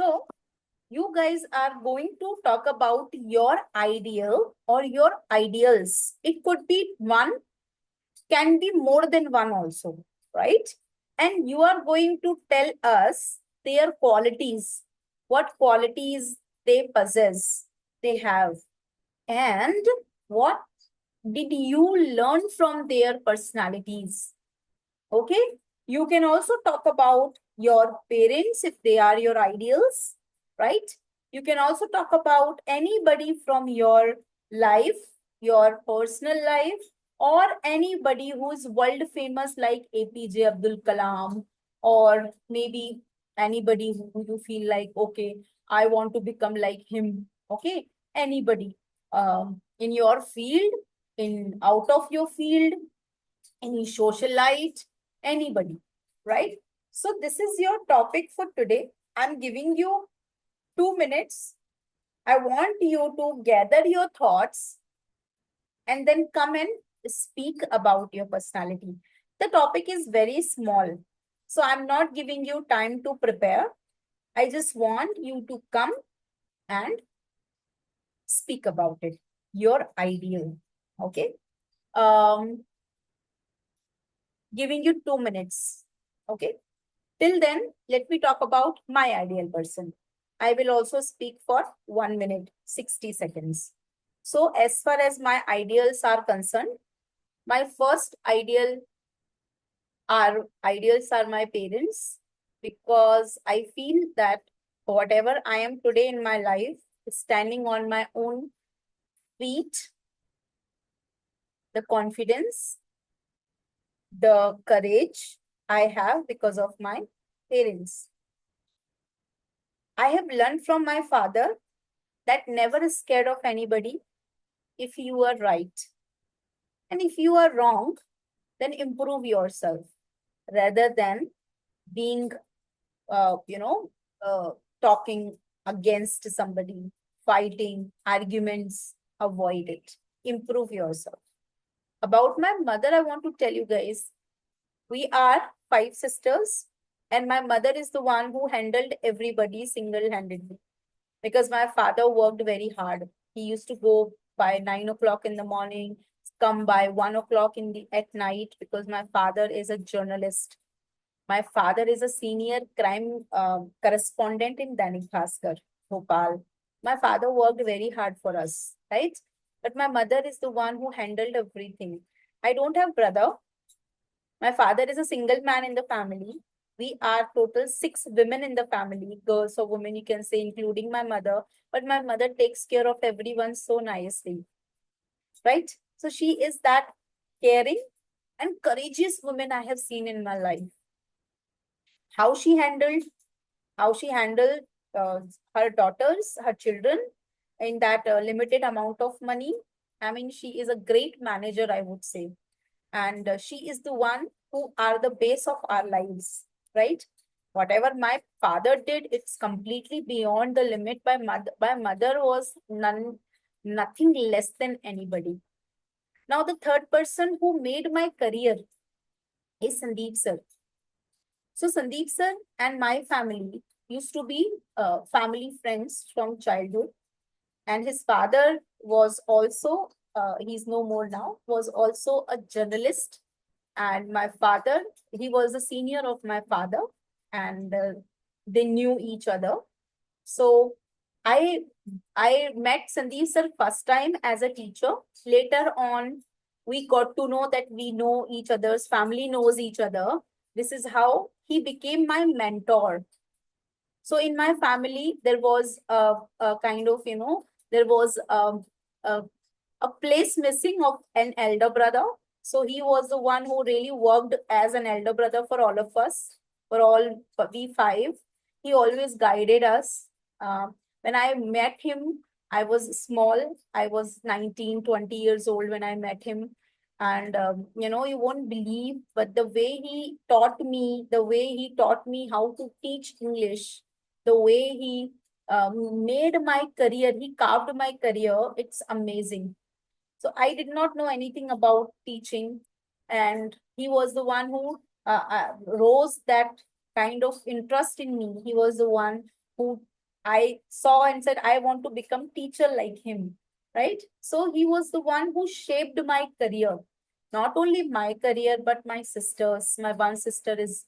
So you guys are going to talk about your ideal or your ideals. It could be one, can be more than one also, right? And you are going to tell us their qualities, what qualities they possess, they have, and what did you learn from their personalities. Okay, you can also talk about your parents if they are your ideals, right? You can also talk about anybody from your life, your personal life, or anybody who is world famous like APJ Abdul Kalam, or maybe anybody who you feel like, okay, I want to become like him. Okay, anybody in your field, in out of your field, any socialite, anybody, right? So this is your topic for today. I'm giving you 2 minutes. I want you to gather your thoughts and then come and speak about your personality. The topic is very small, so I'm not giving you time to prepare. I just want you to come and speak about it, your ideal. Okay. Um, Giving you 2 minutes. Okay. Till then, let me talk about my ideal person. I will also speak for 1 minute, 60 seconds. So, as far as my ideals are concerned, my first ideals are my parents, because I feel that whatever I am today in my life, standing on my own feet, the confidence, the courage I have because of my parents. I have learned from my father that never is scared of anybody if you are right. And if you are wrong, then improve yourself rather than being, uh, you know, uh, talking against somebody, fighting, arguments, avoid it. Improve yourself. About my mother, I want to tell you guys, we are 5 sisters, and my mother is the one who handled everybody single-handedly, because my father worked very hard. He used to go by 9 o'clock in the morning, come by 1 o'clock in the at night, because my father is a journalist. My father is a senior crime correspondent in Dainik Bhaskar, Bhopal. My father worked very hard for us, right? But my mother is the one who handled everything. I don't have brother. My father is a single man in the family. We are total 6 women in the family, girls or women, you can say, including my mother. But my mother takes care of everyone so nicely, right? So she is that caring and courageous woman I have seen in my life. How she handled, how she handled uh, her daughters, her children, in that limited amount of money. I mean, she is a great manager, I would say, and she is the one who are the base of our lives, right? Whatever my father did, it's completely beyond the limit. My mother was nothing less than anybody. Now the third person who made my career is Sandeep sir. So Sandeep sir and my family used to be family friends from childhood, and his father was also, he's no more now, was also a journalist. And my father, he was a senior of my father, and they knew each other. So i I met Sandeep sir first time as a teacher. Later on, we got to know that we know each other's family knows each other. This is how he became my mentor. So in my family, there was a kind of, there was a place missing of an elder brother. So he was the one who really worked as an elder brother for all of us, for all we five. He always guided us. When I met him, I was small. I was 19, 20 years old when I met him. And, you won't believe, but the way he taught me how to teach English, the way he made my career, he carved my career, it's amazing. So I did not know anything about teaching, and he was the one who rose that kind of interest in me. He was the one who I saw and said, I want to become teacher like him, right? So he was the one who shaped my career. Not only my career, but my sister's. My one sister is,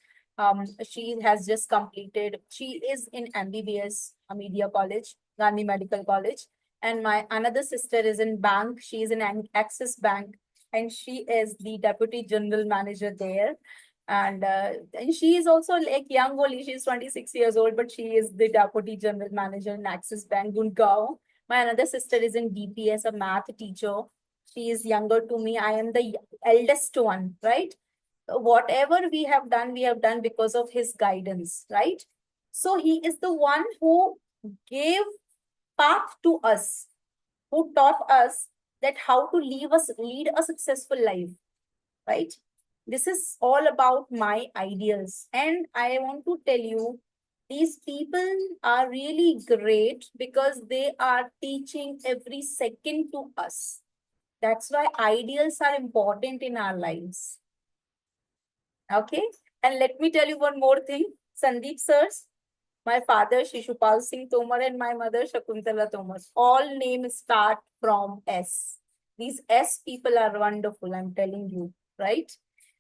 she has just completed, she is in MBBS, a media college, Gandhi Medical College. And my another sister is in bank. She is in Axis Bank, and she is the deputy general manager there. And she is also like young only. She's 26 years old, but she is the deputy general manager in Axis Bank, Gurgaon. My another sister is in DPS, a math teacher. She is younger to me. I am the eldest one, right? Whatever we have done because of his guidance, right? So he is the one who gave path to us, who taught us that how to lead a successful life, right? This is all about my ideals. And I want to tell you, these people are really great because they are teaching every second to us. That's why ideals are important in our lives. Okay. And let me tell you one more thing. Sandeep sirs, my father Shishupal Singh Tomar and my mother Shakuntala Tomar, all names start from S. These S people are wonderful, I'm telling you, right?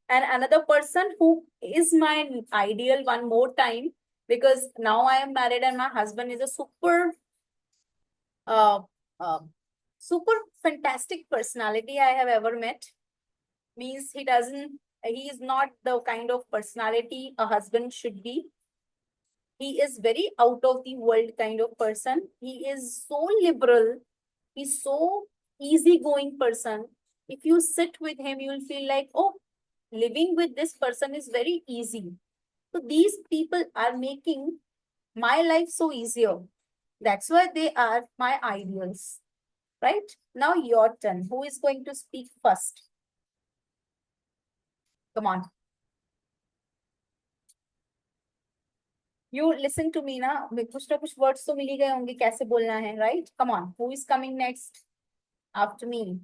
And another person who is my ideal one more time, because now I am married and my husband is a uh, uh, super fantastic personality I have ever met. Means he is not the kind of personality a husband should be. He is very out of the world kind of person. He is so liberal. He's so easygoing person. If you sit with him, you will feel like, oh, living with this person is very easy. So these people are making my life so easier. That's why they are my ideals. Right? Now your turn. Who is going to speak first? Come on. You listen to me ना कुछ ना कुछ words तो मिल ही गए होंगे कैसे बोलना है, right? Come on. Who is coming next after me?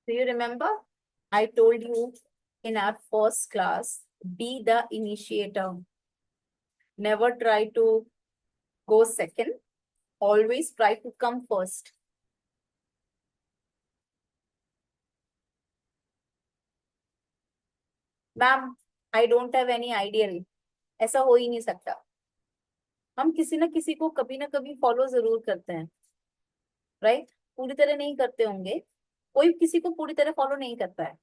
Do you remember? I told you in our first class, be the initiator. Never try to go second. Always try to come first. Ma'am, I don't have any ideal. ऐसा हो ही नहीं सकता. हम किसी ना किसी को कभी ना कभी फॉलो जरूर करते हैं, राइट? पूरी तरह नहीं करते होंगे. कोई किसी को पूरी तरह फॉलो नहीं करता है.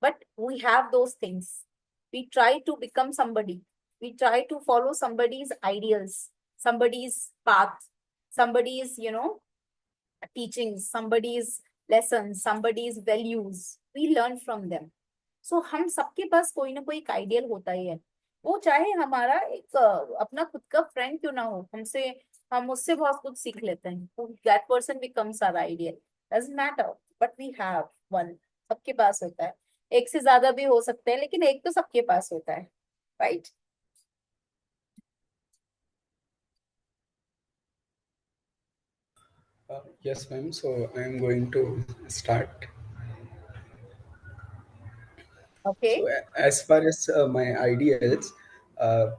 But we have those things. We try to become somebody. We try to follow somebody's ideals, somebody's path, somebody's, teachings, somebody's lessons, somebody's values. We learn from them. So हम सबके पास कोई ना कोई एक आइडियल होता ही है. वो चाहे हमारा एक अपना खुद का फ्रेंड क्यों ना हो, हम उससे बहुत कुछ सीख लेते हैं. That person becomes our ideal. Doesn't matter, but we have one. सबके पास होता है. एक से ज्यादा भी हो सकते हैं, लेकिन एक तो सबके पास होता है, right? Yes, ma'am. So I am going to start. Okay. So as far as my ideals, uh,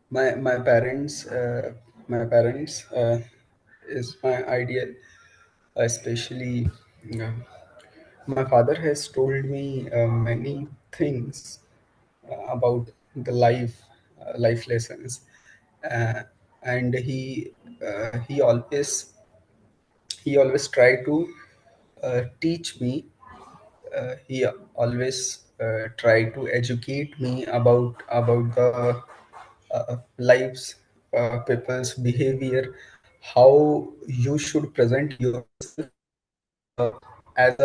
my parents, is my ideal. Especially, uh, my father has told me many things about the life lessons, uh, and he always try to teach me. He always try to educate me about the lives, people's behavior, how you should present yourself as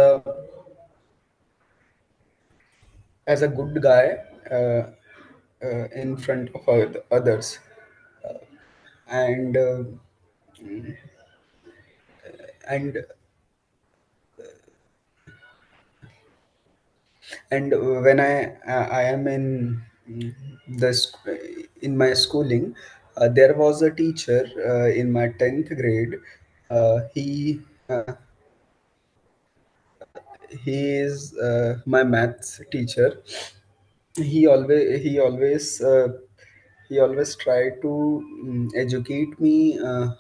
a good guy in front of others. And and And when I am in the in my schooling, there was a teacher in my 10th grade. He is my maths teacher. He always tried to educate me, uh,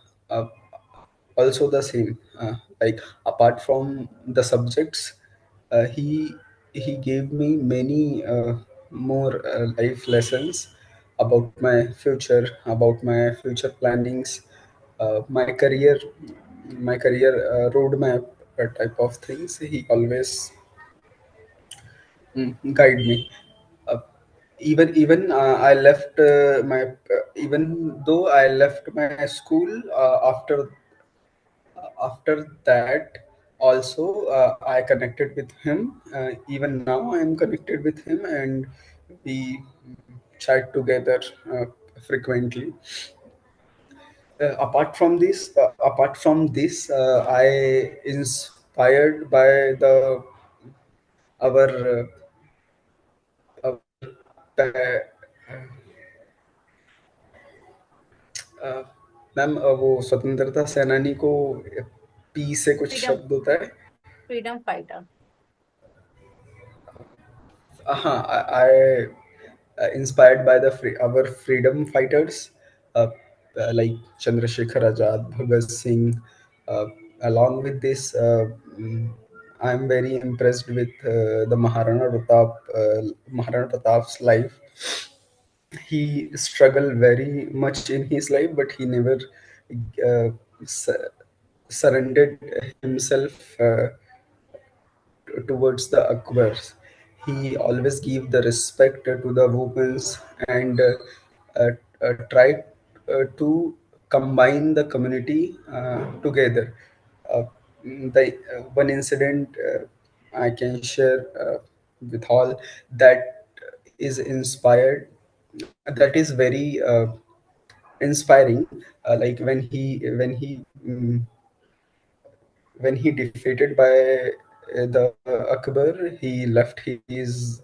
also the same, like apart from the subjects, he gave me many more life lessons about my future plannings, my career roadmap, type of things. He always guide me. Uh, even I left my even though I left my school, after that also, I connected with him. Even now I am connected with him, and we chat together frequently. Apart from this, I inspired by the our our ma'am, वो स्वतंत्रता सेनानी को P से कुछ Freedom, शब्द होता है. freedom fighter. हाँ, I inspired by our freedom fighters, uh, like Chandrasekhar Azad, Bhagat Singh. Uh, Along with this, I'm very impressed with the Maharana Pratap's life. He struggled very much in his life, but he never uh, su- surrendered himself towards the Akbars. He always gave the respect to the women, and tried to combine the community together. Uh, the one incident I can share with all, that is inspired, that is very inspiring. Like when he defeated by the Akbar, he left his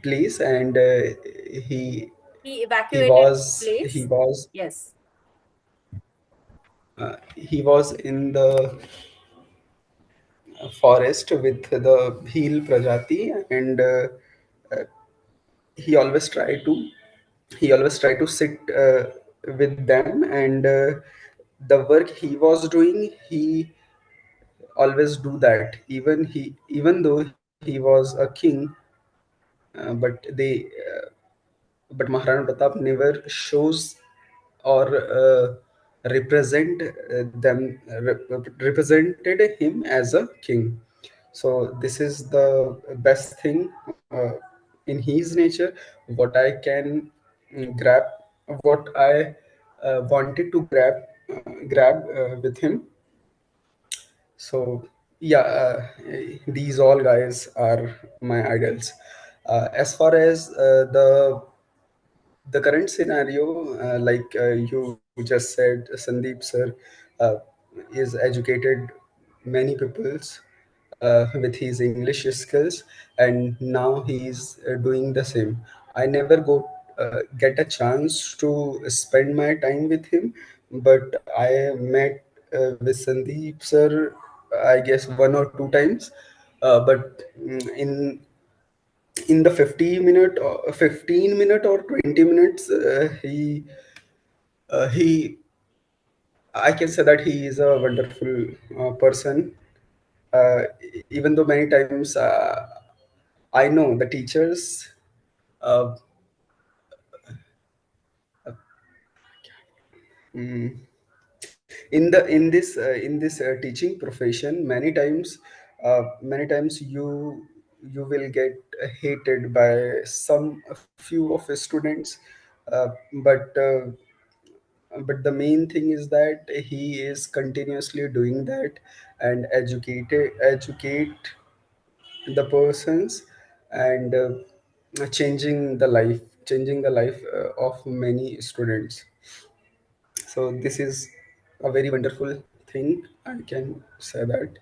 place, and he He he evacuated his was he place. was Yes. he was in the forest with the Bhil Prajati, and uh, he always tried to sit with them, and the work he was doing, he always do that, even though he was a king. But Maharana Pratap never shows or represented him as a king. So this is the best thing in his nature. What I can grab, what I wanted to grab with him. So yeah, these all guys are my idols. As far as the current scenario, like you just said, Sandeep sir uh, is educated many peoples with his English skills, and now he's doing the same. I never get a chance to spend my time with him, but I met with Sandeep sir, I guess 1 or 2 times. But in the 15 minute or 20 minutes, he I can say that he is a wonderful person. uh, Even though many times I know the teachers, uh, mm, in this teaching profession, many times you will get hated by some few of the students, uh, but the main thing is that he is continuously doing that, and educate the persons, and changing the life of many students. So this is a very wonderful thing, I can say that.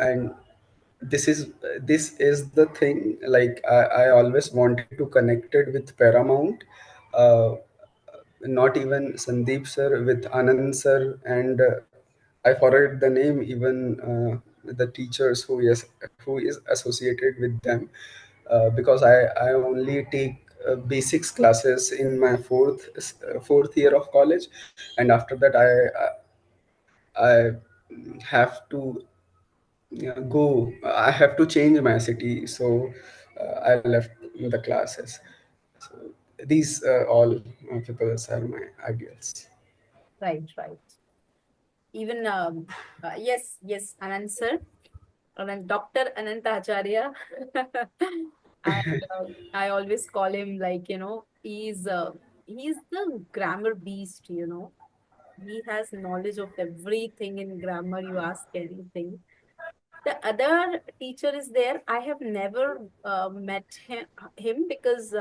And this is the thing, like I always wanted to connect it with Paramount, uh, not even Sandeep sir, with Anand sir, and I forgot the name, even the teachers who is associated with them, because I only take basics classes in my fourth year of college, and after that I have to go. I have to change my city, so I left the classes. So these all people are my ideals. Right, right. Even yes, yes, Anand sir, Anand, Dr. Ananta Acharya. And I always call him like, he's the grammar beast, you know. He has knowledge of everything in grammar, you ask anything. The other teacher is there. I have never met him because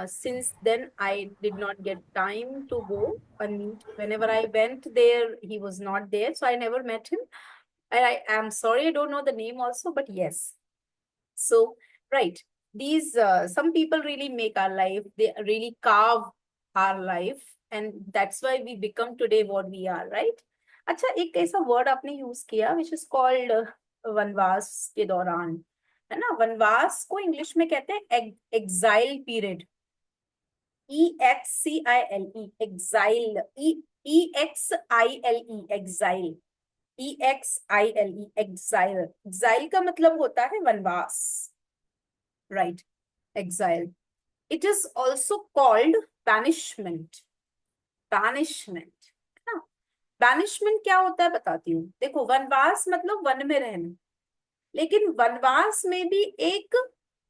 since then I did not get time to go and meet. Whenever I went there, he was not there, so I never met him. I am sorry, I don't know the name also, but yes. So, right, these some people really make our life, they really carve our life, and that's why we become today what we are, right? अच्छा, एक ऐसा word आपने use किया which is called वनवास के दौरान, है ना? वनवास को इंग्लिश में कहते हैं exile period, EXCILE, exile, EXILE, exile, EXILE, exile, exile का मतलब होता है वनवास, right? Exile. It is also called banishment. Banishment, है ना? Banishment क्या होता है बताती हूँ। देखो, वनवास मतलब वन में रहना, लेकिन वनवास में भी एक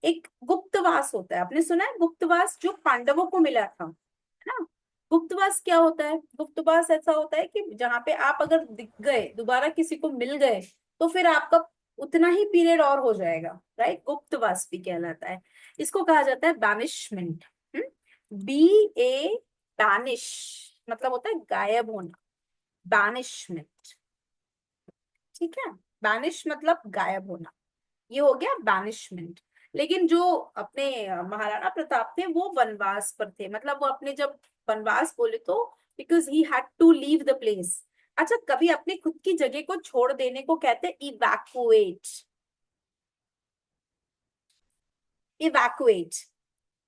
एक गुप्तवास होता है। आपने सुना है गुप्तवास, जो पांडवों को मिला था, है ना? गुप्तवास क्या होता है? गुप्तवास ऐसा होता है कि जहां पे आप अगर दिख गए, दोबारा किसी को मिल गए, तो फिर आपका उतना ही पीरियड और हो जाएगा, राइट? गुप्तवास भी कहलाता है। इसको कहा जाता है बैनिशमेंट। BA, बैनिश मतलब होता है गायब होना, बैनिशमेंट, ठीक है? बैनिश मतलब गायब होना, ये हो गया बैनिशमेंट। लेकिन जो अपने महाराणा प्रताप थे वो वनवास पर थे, मतलब वो अपने जब वनवास बोले तो because he had to leave the place. अच्छा, कभी अपने खुद की जगह को छोड़ देने को कहते हैं इवैक्यूएट। इवैक्यूएट,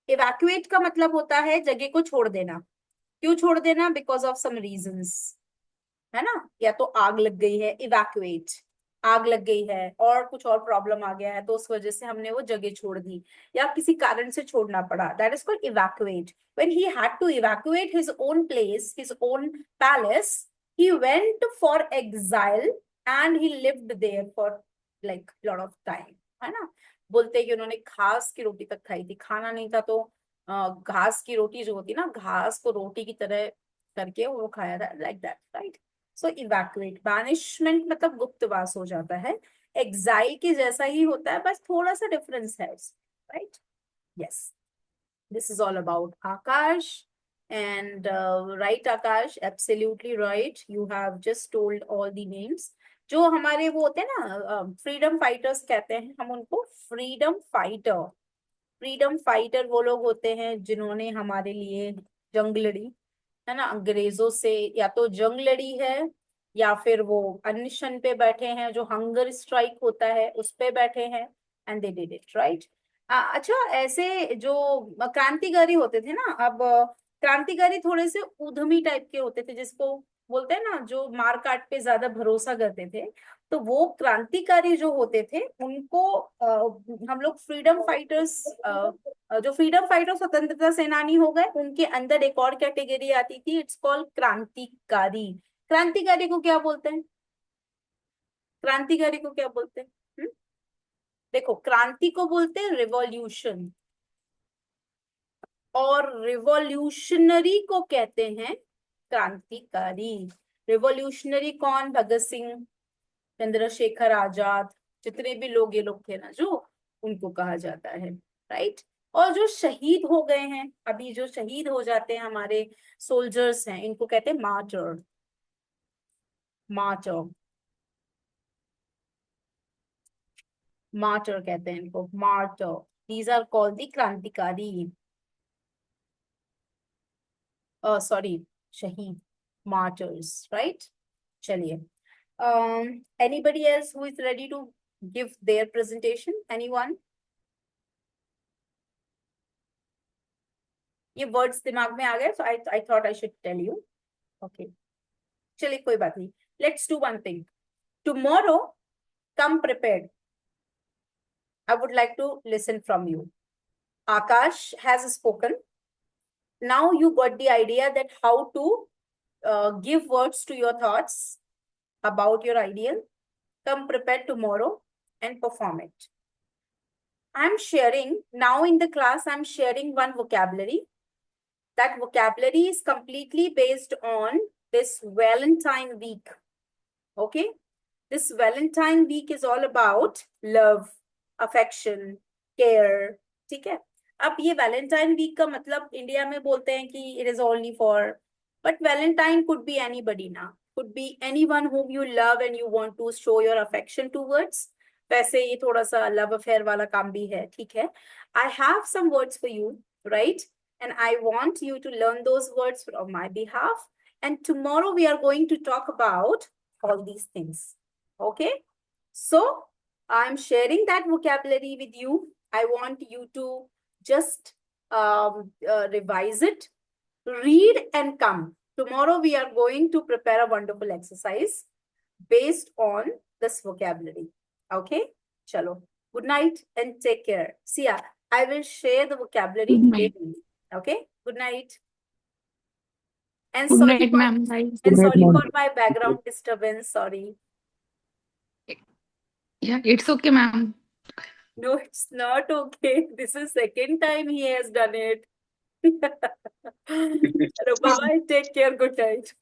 इवैक्यूएट का मतलब होता है जगह को छोड़ देना। क्यों छोड़ देना? बिकॉज ऑफ सम रीजंस, है ना? या तो आग लग गई है, इवैक्यूएट, आग लग गई है, और कुछ और प्रॉब्लम आ गया है तो उस वजह से हमने वो जगह छोड़ दी, या किसी कारण से छोड़ना पड़ा, that is called evacuate. When he had to evacuate his own place, his own palace, he went for exile and he lived there for like lot of time, है ना? बोलते हैं कि उन्होंने घास की रोटी तक खाई थी, खाना नहीं था तो घास की रोटी जो होती है ना, घास को रोटी की तरह करके वो खाया था, like that, right? So evacuate, banishment मतलब गुप्तवास हो जाता है। एग्जाइल के जैसा ही होता है, बस थोड़ा सा डिफरेंस है, right? Yes, this is all about Akash. And right, Akash, absolutely right. You have just told all the names. जो हमारे वो होते हैं ना, फ्रीडम फाइटर्स कहते हैं हम उनको, फ्रीडम फाइटर। फ्रीडम फाइटर वो लोग होते हैं जिन्होंने हमारे लिए जंग लड़ी, है ना? अंग्रेजों से या तो जंग लड़ी है, या फिर वो अनशन पे बैठे हैं, जो हंगर स्ट्राइक होता है उस पे बैठे हैं, and they did it, right? अच्छा, ऐसे जो क्रांतिकारी होते थे ना, अब क्रांतिकारी थोड़े से उद्यमी टाइप के होते थे, जिसको बोलते हैं ना, जो मार काट पे ज्यादा भरोसा करते थे, तो वो क्रांतिकारी जो होते थे उनको हम लोग फ्रीडम फाइटर्स, जो फ्रीडम फाइटर स्वतंत्रता सेनानी हो गए, उनके अंदर एक और कैटेगरी आती थी, इट्स कॉल्ड क्रांतिकारी। क्रांतिकारी को क्या बोलते हैं? क्रांतिकारी को क्या बोलते हैं? देखो, क्रांति को बोलते हैं रिवॉल्यूशन, और रिवॉल्यूशनरी को कहते हैं क्रांतिकारी। रिवॉल्यूशनरी कौन? भगत सिंह, चंद्रशेखर आजाद, जितने भी लोग ये लोग थे ना, जो उनको कहा जाता है, राइट? और जो शहीद हो गए हैं, अभी जो शहीद हो जाते हैं हमारे सोल्जर्स हैं, इनको कहते हैं मार्टर। मार्टर, मार्टर कहते हैं इनको, martyr. These are called the क्रांतिकारी, सॉरी, शहीद, मार्टर्स, राइट। चलिए, anybody else who is ready to give their presentation? Anyone? ये वर्ड्स दिमाग में आ गए, so I thought I should tell you. Okay. चलिए, कोई बात नहीं. Let's do one thing. Tomorrow, come prepared. I would like to listen from you. Akash has spoken. Now you got the idea that how to give words to your thoughts about your ideal. Come prepared tomorrow and perform it. I'm sharing now in the class, I'm sharing one vocabulary. That vocabulary is completely based on this Valentine week. Okay? This Valentine week is all about love, affection, care. ठीक है? अब ये Valentine week का मतलब India में बोलते हैं कि it is only for, but Valentine could be anybody now. Could be anyone whom you love and you want to show your affection towards. वैसे ये थोड़ा सा love affair वाला काम भी है, ठीक है? I have some words for you, right? And I want you to learn those words on my behalf. And tomorrow we are going to talk about all these things. Okay? So I'm sharing that vocabulary with you. I want you to just revise it, read and come. Tomorrow we are going to prepare a wonderful exercise based on this vocabulary. Okay? Chalo. Good night and take care. See ya. I will share the vocabulary Good today. night. Okay? Good night. And Good sorry night, for, ma'am. Bye. and Good night, sorry ma'am. for my background disturbance. Sorry. Yeah, it's okay, ma'am. No, it's not okay. This is second time he has done it. Chalo, bye-bye. Take care. Good night.